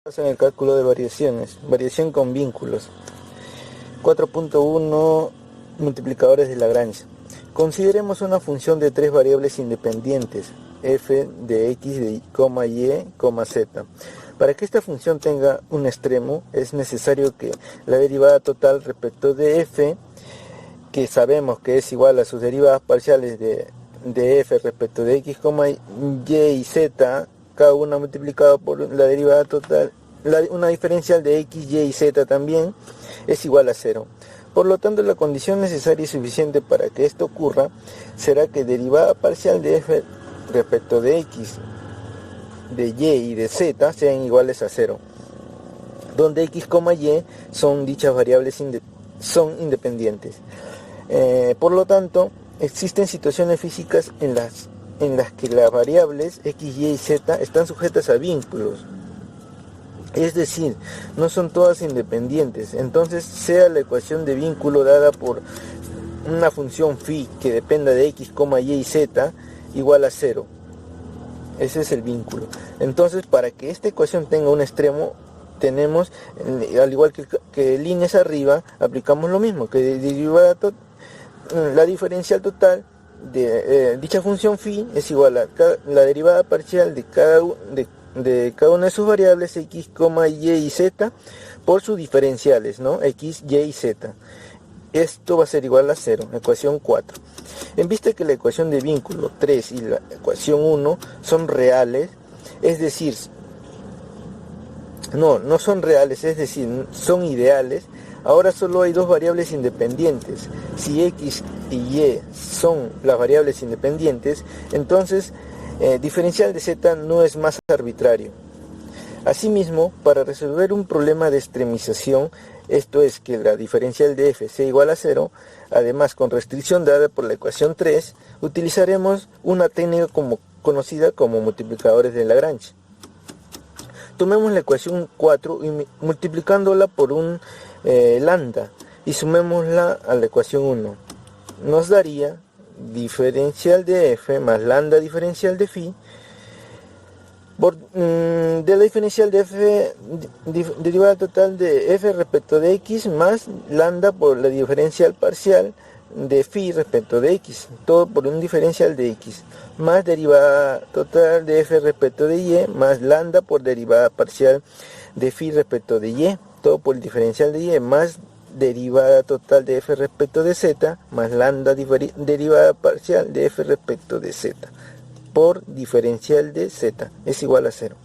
En el cálculo de variaciones, variación con vínculos. 4.1 multiplicadores de Lagrange. Consideremos una función de tres variables independientes, f de x, de y, z. Para que esta función tenga un extremo, es necesario que la derivada total respecto de f, que sabemos que es igual a sus derivadas parciales de f respecto de x, y y z, cada una multiplicado por la derivada total, una diferencial de x, y z también, es igual a 0. Por lo tanto, la condición necesaria y suficiente para que esto ocurra será que derivada parcial de f respecto de x, de y y de z sean iguales a 0, donde x, y son dichas variables son independientes. Por lo tanto, existen situaciones físicas en las que las variables x, y z están sujetas a vínculos, es decir, no son todas independientes. Entonces, sea la ecuación de vínculo dada por una función phi que dependa de x, y y z igual a 0. Ese es el vínculo. Entonces, para que esta ecuación tenga un extremo, tenemos, al igual que líneas arriba, aplicamos lo mismo, que la diferencial total de dicha función phi es igual a la derivada parcial de cada una de sus variables x, y y z por sus diferenciales, ¿no? X, y y z. Esto va a ser igual a 0, ecuación 4. En vista que la ecuación de vínculo 3 y la ecuación 1 son reales, es decir, no son reales, es decir, son ideales, ahora solo hay dos variables independientes. Si x y y son las variables independientes, entonces diferencial de z no es más arbitrario. Asimismo, para resolver un problema de extremización, esto es que la diferencial de f sea igual a 0, además con restricción dada por la ecuación 3, utilizaremos una técnica conocida como multiplicadores de Lagrange. Tomemos la ecuación 4 y multiplicándola por un lambda y sumémosla a la ecuación 1. Nos daría diferencial de f más lambda diferencial de phi de la diferencial de f, derivada total de f respecto de x más lambda por la diferencial parcial de phi respecto de x, todo por un diferencial de x, más derivada total de f respecto de y más lambda por derivada parcial de phi respecto de y, todo por el diferencial de y, más derivada total de f respecto de z, más lambda derivada parcial de f respecto de z, por diferencial de z, es igual a 0.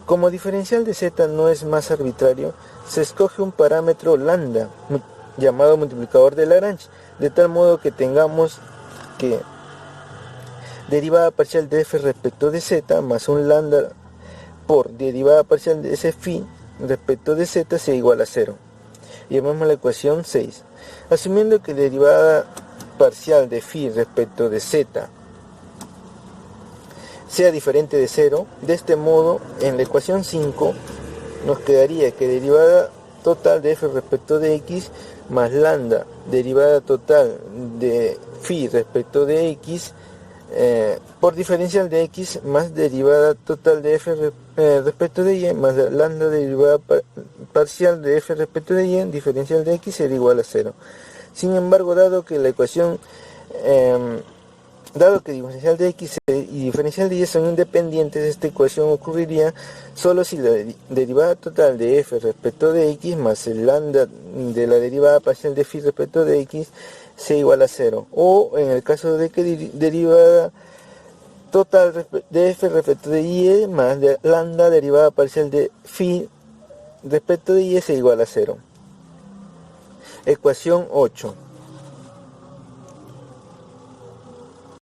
Como diferencial de z no es más arbitrario, se escoge un parámetro lambda, llamado multiplicador de Lagrange, de tal modo que tengamos que derivada parcial de f respecto de z más un lambda por derivada parcial de ese phi respecto de z sea igual a 0. Llamamos la ecuación 6. Asumiendo que la derivada parcial de phi respecto de z sea diferente de 0, de este modo, en la ecuación 5 nos quedaría que derivada total de f respecto de x más lambda derivada total de phi respecto de x por diferencial de x más derivada total de f respecto de y más lambda derivada parcial de f respecto de y diferencial de x será igual a 0. Sin embargo, dado que diferencial de x y diferencial de y son independientes, esta ecuación ocurriría solo si la derivada total de f respecto de x más el lambda de la derivada parcial de phi respecto de x sea igual a 0, o en el caso de que derivada total de f respecto de y más lambda derivada parcial de phi respecto de y sea igual a 0. Ecuación 8.